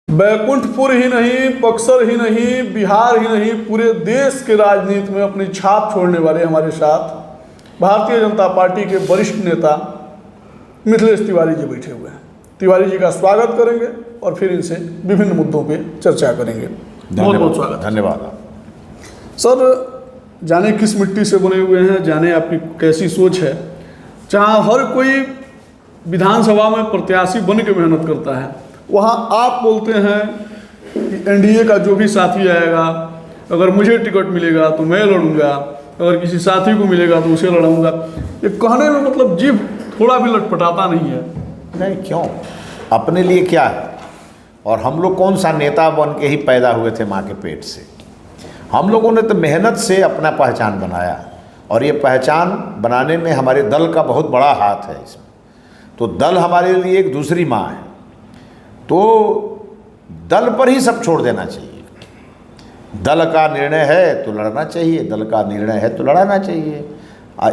बैकुंठपुर ही नहीं, बक्सर ही नहीं, बिहार ही नहीं, पूरे देश के राजनीति में अपनी छाप छोड़ने वाले हमारे साथ भारतीय जनता पार्टी के वरिष्ठ नेता मिथिलेश तिवारी जी बैठे हुए हैं। तिवारी जी का स्वागत करेंगे और फिर इनसे विभिन्न मुद्दों पे चर्चा करेंगे। बहुत बहुत स्वागत। धन्यवाद सर। जाने किस मिट्टी से बने हुए हैं, जाने आपकी कैसी सोच है, जहाँ हर कोई विधानसभा में प्रत्याशी बन के मेहनत करता है, वहाँ आप बोलते हैं कि एनडीए का जो भी साथी आएगा, अगर मुझे टिकट मिलेगा तो मैं लड़ूंगा, अगर किसी साथी को मिलेगा तो उसे लड़ूंगा। ये कहने में मतलब जीभ थोड़ा भी लटपटाता नहीं है। नहीं, क्यों, अपने लिए क्या है। और हम लोग कौन सा नेता बन के ही पैदा हुए थे माँ के पेट से। हम लोगों ने तो मेहनत से अपना पहचान बनाया, और ये पहचान बनाने में हमारे दल का बहुत बड़ा हाथ है इसमें। तो दल हमारे लिए एक दूसरी माँ है, तो दल पर ही सब छोड़ देना चाहिए। दल का निर्णय है तो लड़ना चाहिए, दल का निर्णय है तो लड़ाना चाहिए।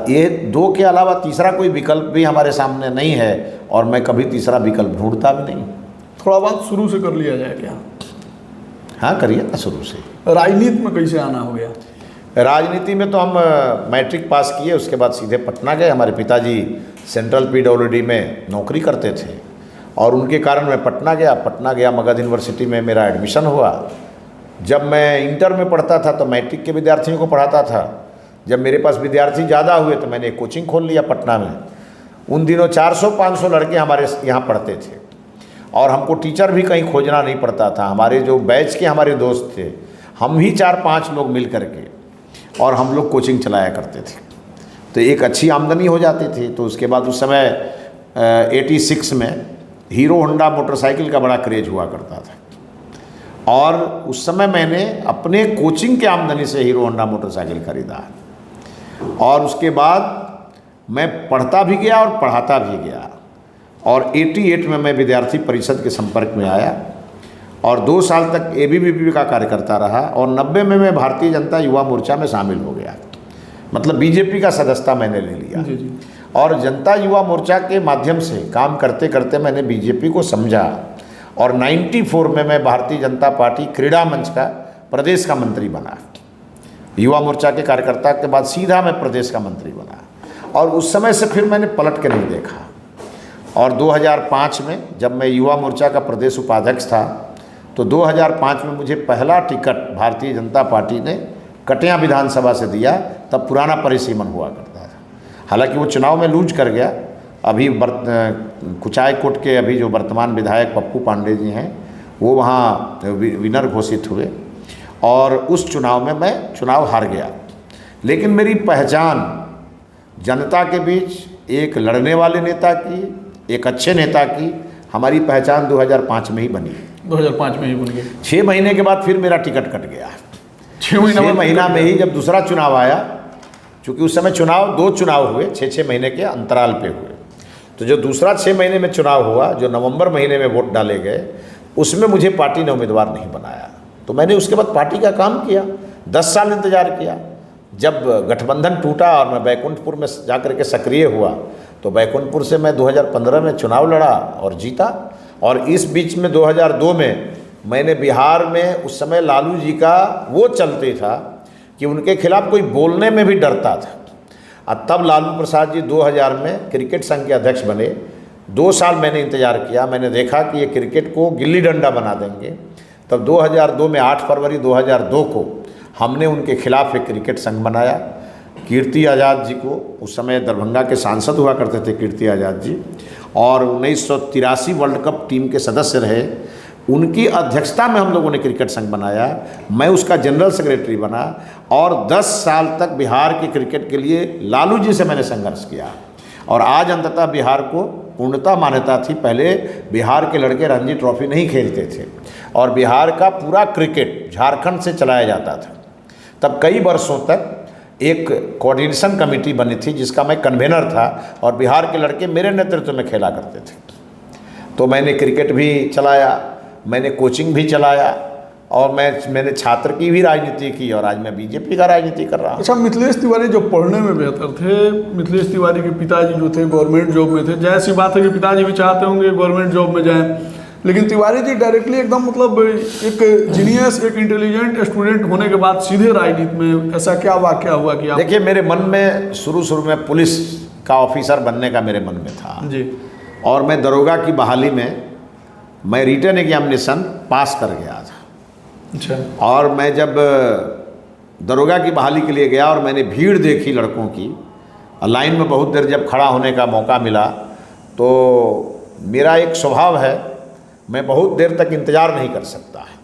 ये दो के अलावा तीसरा कोई विकल्प भी हमारे सामने नहीं है, और मैं कभी तीसरा विकल्प ढूंढता भी नहीं। थोड़ा बात शुरू से कर लिया जाए क्या? हाँ, करिए ना शुरू से। राजनीति में कैसे आना हो गया? राजनीति में तो हम मैट्रिक पास किए, उसके बाद सीधे पटना गए। हमारे पिताजी सेंट्रल पीडब्ल्यूडी में नौकरी करते थे, और उनके कारण मैं पटना गया। मगध यूनिवर्सिटी में मेरा एडमिशन हुआ। जब मैं इंटर में पढ़ता था तो मैट्रिक के विद्यार्थियों को पढ़ाता था। जब मेरे पास विद्यार्थी ज़्यादा हुए तो मैंने एक कोचिंग खोल लिया पटना में। उन दिनों 400-500 लड़के हमारे यहाँ पढ़ते थे, और हमको टीचर भी कहीं खोजना नहीं पड़ता था। हमारे जो बैच के हमारे दोस्त थे, हम ही 4-5 लोग मिल करके, और हम लोग कोचिंग चलाया करते थे। तो एक अच्छी आमदनी हो जाती थी। तो उसके बाद उस समय 86 में हीरो होंडा मोटरसाइकिल का बड़ा क्रेज हुआ करता था, और उस समय मैंने अपने कोचिंग के आमदनी से हीरो होंडा मोटरसाइकिल खरीदा। और उसके बाद मैं पढ़ता भी गया और पढ़ाता भी गया, और 88 में मैं विद्यार्थी परिषद के संपर्क में आया, और 2 साल तक एबीवीपी का कार्यकर्ता रहा, और 90 में मैं भारतीय जनता युवा मोर्चा में शामिल हो गया। मतलब बीजेपी का सदस्यता मैंने ले लिया। जी। और जनता युवा मोर्चा के माध्यम से काम करते करते मैंने बीजेपी को समझा, और 94 में मैं भारतीय जनता पार्टी क्रीड़ा मंच का प्रदेश का मंत्री बना। युवा मोर्चा के कार्यकर्ता के बाद सीधा मैं प्रदेश का मंत्री बना, और उस समय से फिर मैंने पलट के नहीं देखा। और 2005 में जब मैं युवा मोर्चा का प्रदेश उपाध्यक्ष था, तो 2005 में मुझे पहला टिकट भारतीय जनता पार्टी ने कटिया विधानसभा से दिया। तब पुराना परिसीमन हुआ करता था। हालांकि वो चुनाव में लूज कर गया। अभी कुचायकोट के अभी जो वर्तमान विधायक पप्पू पांडे जी हैं, वो वहाँ विनर घोषित हुए, और उस चुनाव में मैं चुनाव हार गया। लेकिन मेरी पहचान जनता के बीच एक लड़ने वाले नेता की, एक अच्छे नेता की, हमारी पहचान 2005 में ही बनी। 2005 में ही बन गई। 6 महीने के बाद फिर मेरा टिकट कट गया। 6 महीना में ही जब दूसरा चुनाव आया, चूँकि उस समय 2 चुनाव हुए 6-6 महीने के अंतराल पे हुए, तो जो दूसरा 6 महीने में चुनाव हुआ, जो नवंबर महीने में वोट डाले गए, उसमें मुझे पार्टी ने उम्मीदवार नहीं बनाया। तो मैंने उसके बाद पार्टी का काम किया, 10 साल इंतजार किया। जब गठबंधन टूटा और मैं बैकुंठपुर में जाकर के सक्रिय हुआ, तो बैकुंठपुर से मैं 2015 में चुनाव लड़ा और जीता। और इस बीच में 2002 में मैंने बिहार में, उस समय लालू जी का वो चलते था कि उनके खिलाफ कोई बोलने में भी डरता था। और तब लालू प्रसाद जी 2000 में क्रिकेट संघ के अध्यक्ष बने। 2 साल मैंने इंतजार किया। मैंने देखा कि ये क्रिकेट को गिल्ली डंडा बना देंगे। तब 2002 में 8 फरवरी 2002 को हमने उनके खिलाफ एक क्रिकेट संघ बनाया। कीर्ति आज़ाद जी को, उस समय दरभंगा के सांसद हुआ करते थे कीर्ति आज़ाद जी, और 1983 वर्ल्ड कप टीम के सदस्य रहे। उनकी अध्यक्षता में हम लोगों ने क्रिकेट संघ बनाया। मैं उसका जनरल सेक्रेटरी बना, और 10 साल तक बिहार के क्रिकेट के लिए लालू जी से मैंने संघर्ष किया, और आज अंततः बिहार को पूर्णतः मान्यता थी। पहले बिहार के लड़के रणजी ट्रॉफी नहीं खेलते थे, और बिहार का पूरा क्रिकेट झारखंड से चलाया जाता था। तब कई वर्षों तक एक कोऑर्डिनेशन कमेटी बनी थी, जिसका मैं कन्वेनर था, और बिहार के लड़के मेरे नेतृत्व में खेला करते थे। तो मैंने क्रिकेट भी चलाया, मैंने कोचिंग भी चलाया, और मैंने छात्र की भी राजनीति की, और आज मैं बीजेपी का राजनीति कर रहा हूँ। अच्छा, मिथिलेश तिवारी जो पढ़ने में बेहतर थे, मिथिलेश तिवारी के पिताजी जो थे गवर्नमेंट जॉब में थे, जाहिर सी बात है कि पिताजी भी चाहते होंगे गवर्नमेंट जॉब में जाएं, लेकिन तिवारी जी डायरेक्टली एकदम मतलब एक जीनियस, एक इंटेलिजेंट स्टूडेंट होने के बाद सीधे राजनीति में, ऐसा क्या वाकया हुआ कि आप? देखिए, मेरे मन में शुरू में पुलिस का ऑफिसर बनने का मेरे मन में था जी। और मैं दरोगा की बहाली में मैं रिटन एग्जामिनेशन पास कर गया था। अच्छा। और मैं जब दरोगा की बहाली के लिए गया और मैंने भीड़ देखी लड़कों की, लाइन में बहुत देर जब खड़ा होने का मौका मिला, तो मेरा एक स्वभाव है, मैं बहुत देर तक इंतज़ार नहीं कर सकता है।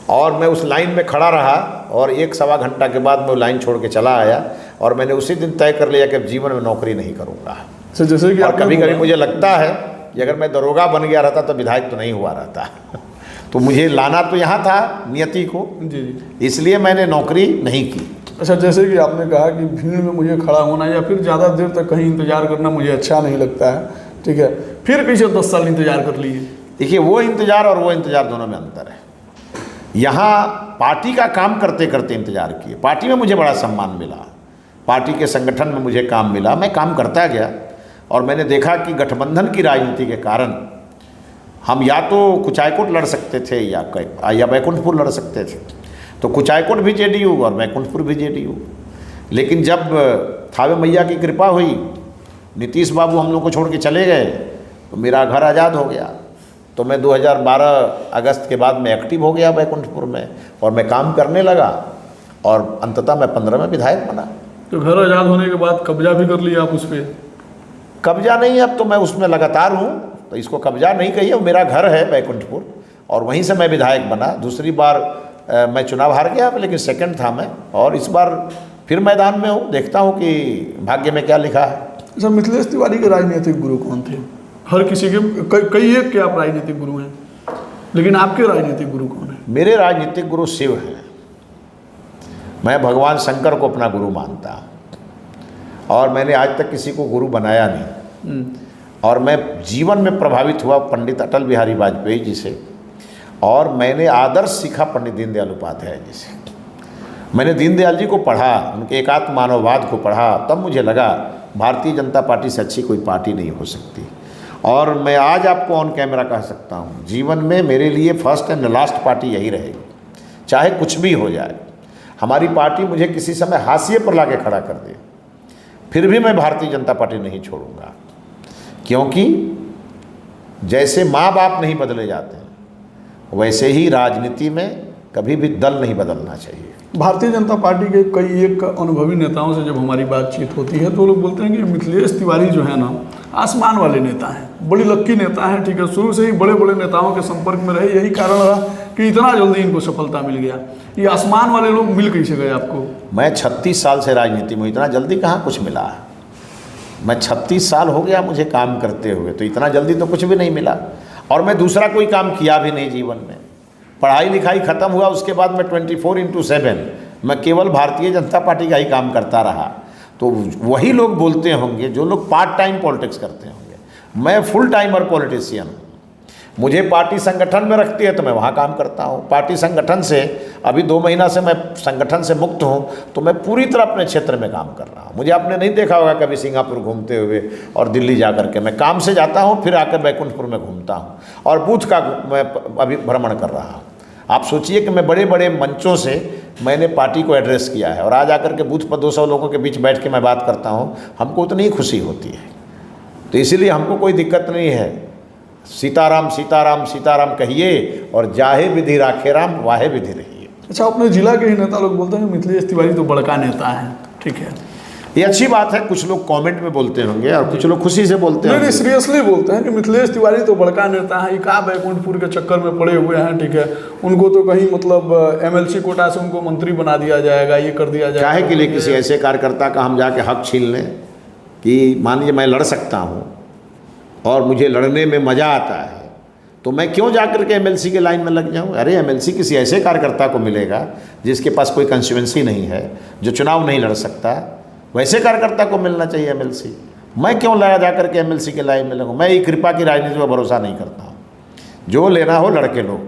और मैं उस लाइन में खड़ा रहा और 1-1.25 घंटा के बाद मैं लाइन छोड़ के चला आया और मैंने उसी दिन तय कर लिया कि अब जीवन में नौकरी नहीं करूँगा। तो जैसे कि और कभी कभी मुझे लगता है कि अगर मैं दरोगा बन गया रहता तो विधायक तो नहीं हुआ रहता। तो मुझे लाना तो यहाँ था नियति को, जी जी, इसलिए मैंने नौकरी नहीं की। अच्छा, जैसे कि आपने कहा कि भीड़ में मुझे खड़ा होना या फिर ज़्यादा देर तक कहीं इंतजार करना मुझे अच्छा नहीं लगता है, ठीक है, फिर कैसे 10 साल इंतजार कर लिए? देखिए, वो इंतजार और वो इंतजार दोनों में अंतर है। यहाँ पार्टी का काम करते करते इंतजार किए, पार्टी में मुझे बड़ा सम्मान मिला, पार्टी के संगठन में मुझे काम मिला, मैं काम करता गया और मैंने देखा कि गठबंधन की राजनीति के कारण हम या तो कुचायकोट लड़ सकते थे या बैकुंठपुर लड़ सकते थे। तो कुचायकोट भी जेडीयू और बैकुंठपुर भी जेडीयू। लेकिन जब थावे मैया की कृपा हुई, नीतीश बाबू हम लोग को छोड़ के चले गए, तो मेरा घर आज़ाद हो गया। तो मैं 2012 अगस्त के बाद में एक्टिव हो गया बैकुंठपुर में और मैं काम करने लगा और अंततः मैं 15 में विधायक बना। तो घर आज़ाद होने के बाद कब्जा भी कर लिया आप उस पर? कब्जा नहीं, अब तो मैं उसमें लगातार हूँ, तो इसको कब्जा नहीं कहिए, वो मेरा घर है बैकुंठपुर और वहीं से मैं विधायक बना। दूसरी बार मैं चुनाव हार गया, लेकिन सेकंड था मैं, और इस बार फिर मैदान में हूँ, देखता हूँ कि भाग्य में क्या लिखा है। अच्छा, मिथिलेश तिवारी के राजनीतिक गुरु कौन थे? हर किसी के कई एक के आप राजनीतिक गुरु हैं, लेकिन आपके राजनीतिक गुरु कौन है? मेरे राजनीतिक गुरु शिव हैं। मैं भगवान शंकर को अपना गुरु मानता हूँ और मैंने आज तक किसी को गुरु बनाया नहीं। और मैं जीवन में प्रभावित हुआ पंडित अटल बिहारी वाजपेयी जी से, और मैंने आदर्श सीखा पंडित दीनदयाल उपाध्याय जी से। मैंने दीनदयाल जी को पढ़ा, उनके एकात्म मानववाद को पढ़ा, तब मुझे लगा भारतीय जनता पार्टी से अच्छी कोई पार्टी नहीं हो सकती। और मैं आज आपको ऑन कैमरा कह सकता हूँ, जीवन में मेरे लिए फर्स्ट एंड लास्ट पार्टी यही रहेगी, चाहे कुछ भी हो जाए। हमारी पार्टी मुझे किसी समय हाशिए पर ला के खड़ा कर दे, फिर भी मैं भारतीय जनता पार्टी नहीं छोड़ूंगा, क्योंकि जैसे माँ बाप नहीं बदले जाते वैसे ही राजनीति में कभी भी दल नहीं बदलना चाहिए। भारतीय जनता पार्टी के कई एक अनुभवी नेताओं से जब हमारी बातचीत होती है तो लोग बोलते हैं कि मिथिलेश तिवारी जो है ना, आसमान वाले नेता हैं, बड़ी लक्की नेता हैं, ठीक है, शुरू से ही बड़े बड़े नेताओं के संपर्क में रहे, यही कारण रहा कि इतना जल्दी इनको सफलता मिल गया। ये आसमान वाले लोग मिल कैसे गए आपको? मैं 36 साल से राजनीति में, इतना जल्दी कहाँ कुछ मिला है। मैं 36 साल हो गया मुझे काम करते हुए, तो इतना जल्दी तो कुछ भी नहीं मिला। और मैं दूसरा कोई काम किया भी नहीं जीवन में। पढ़ाई लिखाई ख़त्म हुआ, उसके बाद मैं 24/7 मैं केवल भारतीय जनता पार्टी का ही काम करता रहा। तो वही लोग बोलते होंगे जो लोग पार्ट टाइम पॉलिटिक्स करते होंगे, मैं फुल टाइमर पॉलिटिशियन हूँ। मुझे पार्टी संगठन में रखती है तो मैं वहाँ काम करता हूँ। पार्टी संगठन से अभी 2 महीना से मैं संगठन से मुक्त हूँ, तो मैं पूरी तरह अपने क्षेत्र में काम कर रहा हूँ। मुझे आपने नहीं देखा होगा कभी सिंगापुर घूमते हुए और दिल्ली जा कर के। मैं काम से जाता हूँ, फिर आकर बैकुंठपुर में घूमता हूँ और बूथ का मैं अभी भ्रमण कर रहा हूँ। आप सोचिए कि मैं बड़े बड़े मंचों से मैंने पार्टी को एड्रेस किया है और आज आकर के बूथ पर 200 लोगों के बीच बैठ के मैं बात करता हूँ, हमको उतनी ही खुशी होती है। तो इसीलिए हमको कोई दिक्कत नहीं है। सीताराम सीताराम सीताराम कहिए और जाहे विधि राखे राम, वाहे विधि रहिए। अच्छा, अपने जिला के ही नेता लोग बोलते हैं मिथिलेश तिवारी तो बड़का नेता है, ठीक है, ये अच्छी बात है। कुछ लोग कमेंट में बोलते होंगे और कुछ लोग खुशी से बोलते हैं। नहीं, सीरियसली बोलते हैं कि मिथिलेश तिवारी तो बड़का नेता है, का बैकुंठपुर के चक्कर में पड़े हुए हैं, ठीक है, उनको तो कहीं मतलब MLC कोटा से उनको मंत्री बना दिया जाएगा, ये कर दिया जाएगा। काहे के लिए किसी ऐसे कार्यकर्ता का हम जाके हक छीन लें? कि मान लीजिए मैं लड़ सकता हूँ और मुझे लड़ने में मज़ा आता है, तो मैं क्यों जाकर के MLC के लाइन में लग जाऊं? अरे MLC किसी ऐसे कार्यकर्ता को मिलेगा जिसके पास कोई कंस्टिट्यूएंसी नहीं है, जो चुनाव नहीं लड़ सकता, वैसे कार्यकर्ता को मिलना चाहिए MLC। मैं क्यों लाया जाकर के MLC के लाइन में लगूँ? मैं ये कृपा की राजनीति पर भरोसा नहीं करता हूँ। जो लेना हो लड़के लो,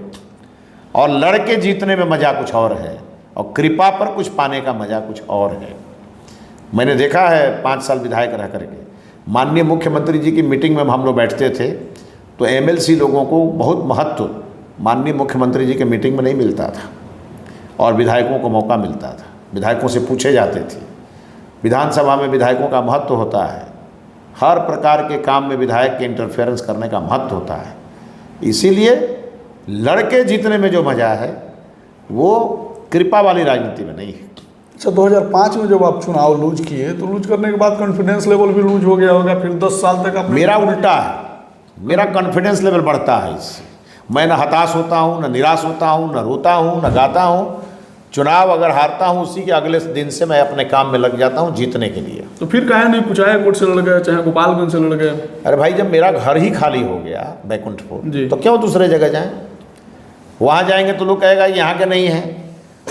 और लड़के जीतने में मज़ा कुछ और है और कृपा पर कुछ पाने का मज़ा कुछ और है। मैंने देखा है 5 साल विधायक रह करके, माननीय मुख्यमंत्री जी की मीटिंग में हम लोग बैठते थे तो एमएलसी लोगों को बहुत महत्व माननीय मुख्यमंत्री जी के मीटिंग में नहीं मिलता था और विधायकों को मौका मिलता था, विधायकों से पूछे जाते थे। विधानसभा में विधायकों का महत्व होता है, हर प्रकार के काम में विधायक के इंटरफेरेंस करने का महत्व होता है। इसीलिए लड़के जीतने में जो मज़ा है वो कृपा वाली राजनीति में नहीं है। अच्छा, 2005 में जब आप चुनाव लूज किए तो लूज करने के बाद कॉन्फिडेंस लेवल भी लूज हो गया होगा, फिर 10 साल तक आपने। मेरा उल्टा है, मेरा कॉन्फिडेंस लेवल बढ़ता है इससे। मैं न हताश होता हूँ, न निराश होता हूँ, न रोता हूँ, न गाता हूँ। चुनाव अगर हारता हूँ उसी के अगले दिन से मैं अपने काम में लग जाता हूँ जीतने के लिए। तो फिर काहे नहीं कुचाया कोर्ट से लड़ गए, चाहे गोपालगंज से लड़ गए? अरे भाई, जब मेरा घर ही खाली हो गया बैकुंठपुर, जी। तो क्यों दूसरे जगह जाएं? वहाँ जाएंगे तो लोग कहेगा यहाँ के नहीं है।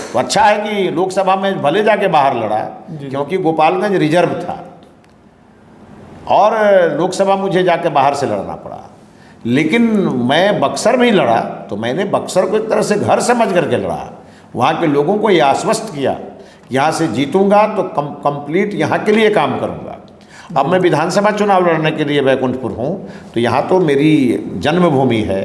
तो अच्छा है कि लोकसभा में भले जाके बाहर लड़ा, क्योंकि गोपालगंज रिजर्व था और लोकसभा मुझे जाके बाहर से लड़ना पड़ा। लेकिन मैं बक्सर में ही लड़ा तो मैंने बक्सर को एक तरह से घर समझ करके लड़ा। वहाँ के लोगों को ये आश्वस्त किया कि यहाँ से जीतूंगा तो कंप्लीट यहाँ के लिए काम करूँगा। अब मैं विधानसभा चुनाव लड़ने के लिए बैकुंठपुर हूँ तो यहाँ तो मेरी जन्मभूमि है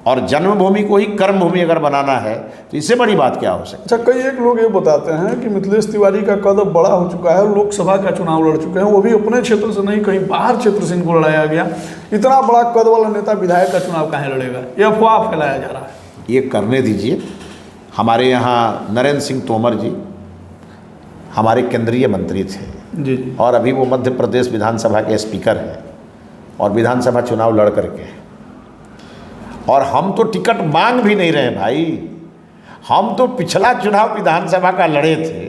और जन्मभूमि को ही कर्मभूमि अगर बनाना है तो इससे बड़ी बात क्या हो सकती है। अच्छा, कई एक लोग ये बताते हैं कि मिथिलेश तिवारी का कद अब बड़ा हो चुका है, लोकसभा का चुनाव लड़ चुके हैं, वो भी अपने क्षेत्र से नहीं कहीं बाहर क्षेत्र से इनको लड़ाया गया। इतना बड़ा कद वाला नेता विधायक का चुनाव काहे लड़ेगा? ये अफवाह फैलाया जा रहा है। ये करने दीजिए। हमारे यहाँ नरेंद्र सिंह तोमर जी हमारे केंद्रीय मंत्री थे जी जी, और अभी वो मध्य प्रदेश विधानसभा के स्पीकर हैं और विधानसभा चुनाव लड़ करके हैं। और हम तो टिकट मांग भी नहीं रहे भाई, हम तो पिछला चुनाव विधानसभा का लड़े थे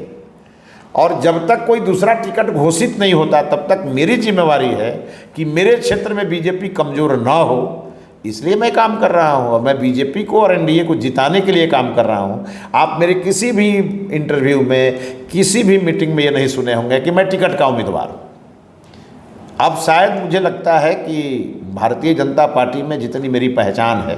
और जब तक कोई दूसरा टिकट घोषित नहीं होता तब तक मेरी जिम्मेवारी है कि मेरे क्षेत्र में बीजेपी कमज़ोर ना हो, इसलिए मैं काम कर रहा हूँ और मैं बीजेपी को और एनडीए को जिताने के लिए काम कर रहा हूँ। आप मेरे किसी भी इंटरव्यू में, किसी भी मीटिंग में ये नहीं सुने होंगे कि मैं टिकट का उम्मीदवार हूँ। अब शायद मुझे लगता है कि भारतीय जनता पार्टी में जितनी मेरी पहचान है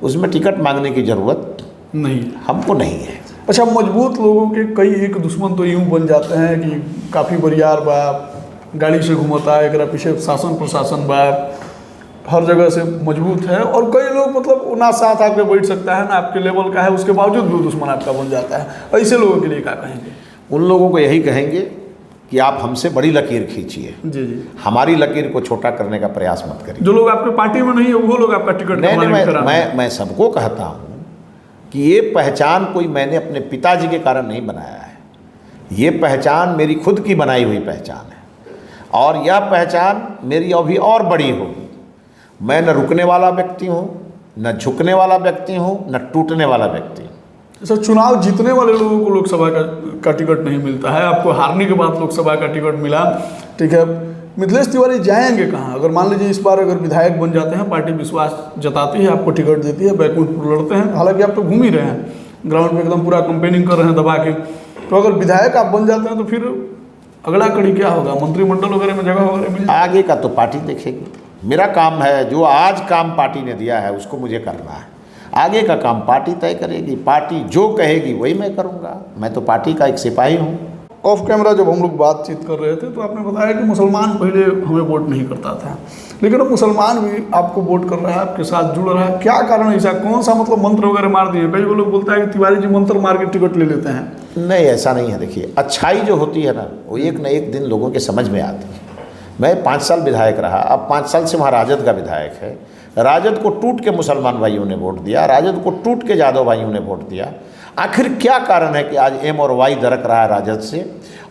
उसमें टिकट मांगने की ज़रूरत नहीं हमको नहीं है। अच्छा, मजबूत लोगों के कई एक दुश्मन तो यूँ बन जाते हैं कि काफ़ी बरियार बा, गाड़ी से घुमाता है, एकरा पीछे शासन प्रशासन बा, हर जगह से मजबूत है, और कई लोग मतलब ना साथ आपके बैठ सकता है ना आपके लेवल का है, उसके बावजूद भी दुश्मन आपका बन जाता है। ऐसे लोगों के लिए क्या कहेंगे? उन लोगों को यही कहेंगे कि आप हमसे बड़ी लकीर खींचिए, जी जी, हमारी लकीर को छोटा करने का प्रयास मत करिए। जो लोग आपके पार्टी में नहीं है वो लोग आपका टिकट नहीं, मैं सबको कहता हूँ कि ये पहचान कोई मैंने अपने पिताजी के कारण नहीं बनाया है, ये पहचान मेरी खुद की बनाई हुई पहचान है और यह पहचान मेरी अभी और बड़ी होगी। मैं न रुकने वाला व्यक्ति हूँ, न झुकने वाला व्यक्ति हूँ, न टूटने वाला व्यक्ति हूँ। सर, चुनाव जीतने वाले लोगों को लोकसभा का टिकट नहीं मिलता है, आपको हारने के बाद लोकसभा का टिकट मिला, ठीक है। मिथिलेश तिवारी जाएंगे कहाँ? अगर मान लीजिए इस बार अगर विधायक बन जाते हैं, पार्टी विश्वास जताती है, आपको टिकट देती है, बैकुंठपुर लड़ते हैं, हालांकि आप तो घूम ही रहे हैं, ग्राउंड पे एकदम पूरा कंपेनिंग कर रहे हैं दबा के, तो अगर विधायक आप बन जाते हैं तो फिर अगला कड़ी क्या होगा? मंत्रिमंडल वगैरह में जगह वगैरह मिल जाएगी? आगे का तो पार्टी देखेगी। मेरा काम है, जो आज काम पार्टी ने दिया है उसको मुझे करना है, आगे का काम पार्टी तय करेगी। पार्टी जो कहेगी वही मैं करूँगा, मैं तो पार्टी का एक सिपाही हूँ। ऑफ कैमरा जब हम लोग बातचीत कर रहे थे तो आपने बताया कि मुसलमान पहले हमें वोट नहीं करता था, लेकिन अब मुसलमान भी आपको वोट कर रहा है, आपके साथ जुड़ रहा है। क्या कारण है ऐसा? कौन सा मतलब मंत्र वगैरह मार दिए? कई लोग बोलता है कि तिवारी जी मंत्र मार के टिकट ले लेते हैं। नहीं, ऐसा नहीं है। देखिए, अच्छाई जो होती है ना वो एक न एक दिन लोगों के समझ में आती है। मैं 5 साल विधायक रहा, अब 5 साल से वहाँ राजद का विधायक है। राजद को टूट के मुसलमान भाइयों ने वोट दिया, राजद को टूट के यादव भाइयों ने वोट दिया। आखिर क्या कारण है कि आज एम और वाई दरक रहा है राजद से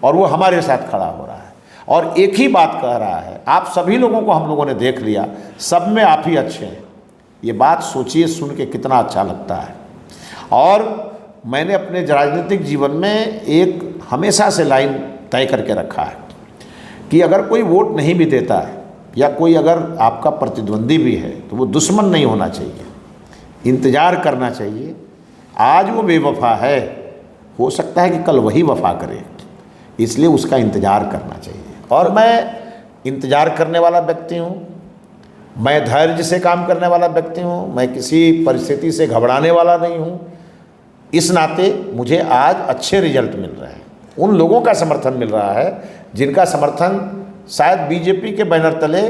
और वो हमारे साथ खड़ा हो रहा है और एक ही बात कह रहा है? आप सभी लोगों को हम लोगों ने देख लिया, सब में आप ही अच्छे हैं। ये बात सोचिए, सुन के कितना अच्छा लगता है। और मैंने अपने राजनीतिक जीवन में एक हमेशा से लाइन तय करके रखा है कि अगर कोई वोट नहीं भी देता है या कोई अगर आपका प्रतिद्वंदी भी है तो वो दुश्मन नहीं होना चाहिए, इंतज़ार करना चाहिए। आज वो बेवफा है, हो सकता है कि कल वही वफा करे, इसलिए उसका इंतज़ार करना चाहिए। और मैं इंतज़ार करने वाला व्यक्ति हूँ, मैं धैर्य से काम करने वाला व्यक्ति हूँ, मैं किसी परिस्थिति से घबराने वाला नहीं हूँ। इस नाते मुझे आज अच्छे रिजल्ट मिल रहे हैं, उन लोगों का समर्थन मिल रहा है जिनका समर्थन शायद बीजेपी के बैनर तले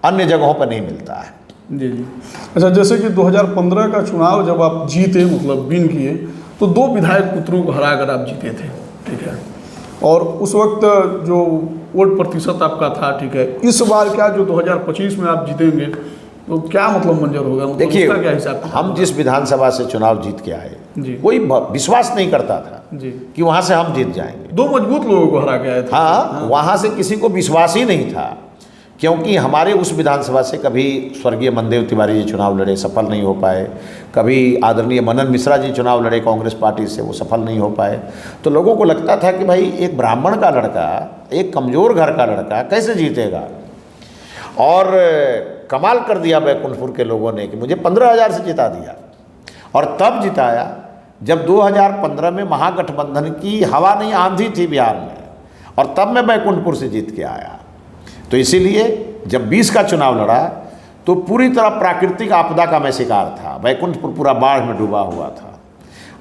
अन्य जगहों पर नहीं मिलता है। जी जी। अच्छा, जैसे कि 2015 का चुनाव जब आप जीते, मतलब विन किए, तो 2 विधायक पुत्रों को हराकर आप जीते थे, ठीक है, और उस वक्त जो वोट प्रतिशत आपका था, ठीक है, इस बार क्या जो 2025 में आप जीतेंगे तो क्या मतलब मंजर होगा, मतलब देखिए, उसका क्या हिसाब किताब हम होगा? जिस विधानसभा से चुनाव जीत के आए, जी कोई विश्वास नहीं करता था जी, कि वहाँ से हम जीत जाएंगे। 2 मजबूत लोगों को हरा के आए थे। हाँ, वहाँ से किसी को विश्वास ही नहीं था, क्योंकि हमारे उस विधानसभा से कभी स्वर्गीय मनदेव तिवारी जी चुनाव लड़े, सफल नहीं हो पाए। कभी आदरणीय मनन मिश्रा जी चुनाव लड़े कांग्रेस पार्टी से, वो सफल नहीं हो पाए। तो लोगों को लगता था कि भाई एक ब्राह्मण का लड़का, एक कमज़ोर घर का लड़का कैसे जीतेगा। और कमाल कर दिया बैकुंठपुर के लोगों ने कि मुझे 15,000 से जिता दिया। और तब जिताया जब 2015 में महागठबंधन की हवा नहीं आंधी थी बिहार में, और तब मैं बैकुंठपुर से जीत के आया। तो इसीलिए जब 20 का चुनाव लड़ा तो पूरी तरह प्राकृतिक आपदा का मैं शिकार था। बैकुंठपुर पूरा बाढ़ में डूबा हुआ था,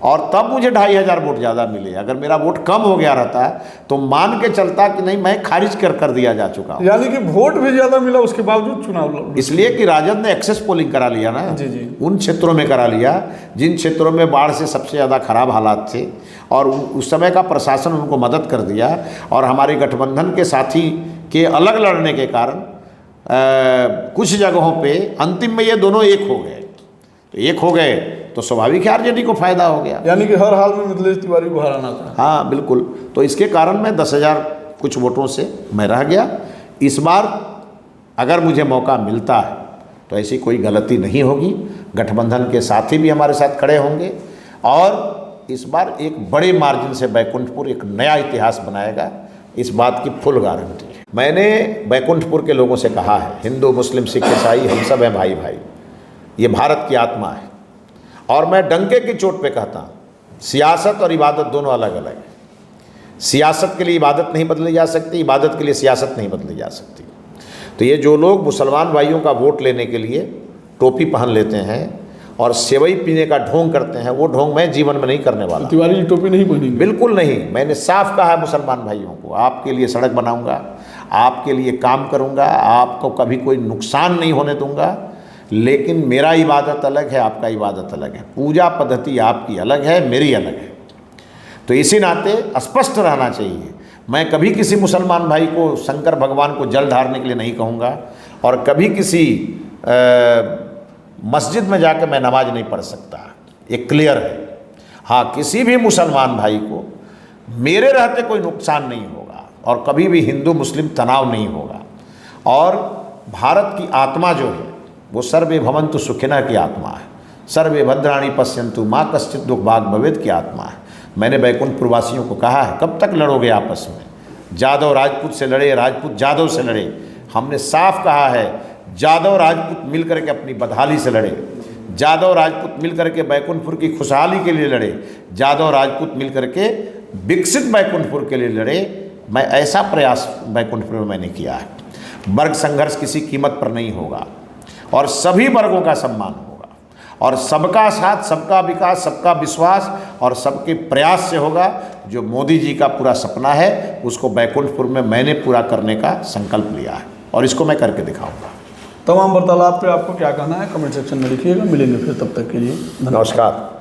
और तब मुझे 2,500 वोट ज़्यादा मिले। अगर मेरा वोट कम हो गया रहता तो मान के चलता कि नहीं, मैं खारिज कर दिया जा चुका हूँ। यानी कि वोट भी ज़्यादा मिला, उसके बावजूद चुनाव लड़। इसलिए कि राजद ने एक्सेस पोलिंग करा लिया ना, जी जी, उन क्षेत्रों में करा लिया जिन क्षेत्रों में बाढ़ से सबसे ज़्यादा खराब हालात थे, और उस समय का प्रशासन उनको मदद कर दिया। और हमारे गठबंधन के साथी के अलग लड़ने के कारण कुछ जगहों पे अंतिम में ये दोनों एक हो गए। तो एक हो गए तो स्वाभाविक है आरजेडी को फायदा हो गया। यानी कि हर हाल में मिथिलेश तिवारी को हराना था। हाँ बिल्कुल। तो इसके कारण मैं 10,000 कुछ वोटों से मैं रह गया। इस बार अगर मुझे मौका मिलता है तो ऐसी कोई गलती नहीं होगी, गठबंधन के साथी भी हमारे साथ खड़े होंगे, और इस बार एक बड़े मार्जिन से बैकुंठपुर एक नया इतिहास बनाएगा, इस बात की फुल गारंटी है। मैंने बैकुंठपुर के लोगों से कहा है, हिंदू मुस्लिम सिख ईसाई हम सब हैं भाई भाई, ये भारत की आत्मा है। और मैं डंके की चोट पे कहता हूँ, सियासत और इबादत दोनों अलग अलग है। सियासत के लिए इबादत नहीं बदली जा सकती, इबादत के लिए सियासत नहीं बदली जा सकती। तो ये जो लोग मुसलमान भाइयों का वोट लेने के लिए टोपी पहन लेते हैं और सेवई पीने का ढोंग करते हैं, वो ढोंग मैं जीवन में नहीं करने वाला। तिवारी जी टोपी नहीं पहनेंगे? बिल्कुल नहीं। मैंने साफ कहा है मुसलमान भाइयों को, आपके लिए सड़क बनाऊंगा, आपके लिए काम करूंगा, आपको कभी कोई नुकसान नहीं होने दूंगा। लेकिन मेरा इबादत अलग है, आपका इबादत अलग है, पूजा पद्धति आपकी अलग है, मेरी अलग है। तो इसी नाते स्पष्ट रहना चाहिए। मैं कभी किसी मुसलमान भाई को शंकर भगवान को जल ढारने के लिए नहीं कहूँगा, और कभी किसी मस्जिद में जाकर मैं नमाज नहीं पढ़ सकता, ये क्लियर है। हाँ, किसी भी मुसलमान भाई को मेरे रहते कोई नुकसान नहीं होगा, और कभी भी हिंदू मुस्लिम तनाव नहीं होगा। और भारत की आत्मा जो है वो सर्वे भवन्तु सुखिनः की आत्मा है, सर्वे भद्राणि पश्यन्तु माँ कश्चित् दुख भाग भवेत् की आत्मा है। मैंने बैकुंठपुर वासियों को कहा है, कब तक लड़ोगे आपस में? जादव राजपूत से लड़े, राजपूत जादव से लड़े। हमने साफ कहा है, जादव राजपूत मिलकर के अपनी बदहाली से लड़े, जादव राजपूत मिलकर के बैकुंठपुर की खुशहाली के लिए लड़े, जादव राजपूत मिलकर के विकसित बैकुंठपुर के लिए लड़े। मैं ऐसा प्रयास बैकुंठपुर में मैंने किया है। वर्ग संघर्ष किसी कीमत पर नहीं होगा, और सभी वर्गों का सम्मान होगा, और सबका साथ, सबका विकास, सबका विश्वास और सबके प्रयास से होगा। जो मोदी जी का पूरा सपना है उसको बैकुंठपुर में मैंने पूरा करने का संकल्प लिया है, और इसको मैं करके दिखाऊंगा। तमाम वार्तालाप पे आपको क्या कहना है कमेंट सेक्शन में लिखिएगा। मिलेंगे फिर, तब तक के लिए नमस्कार।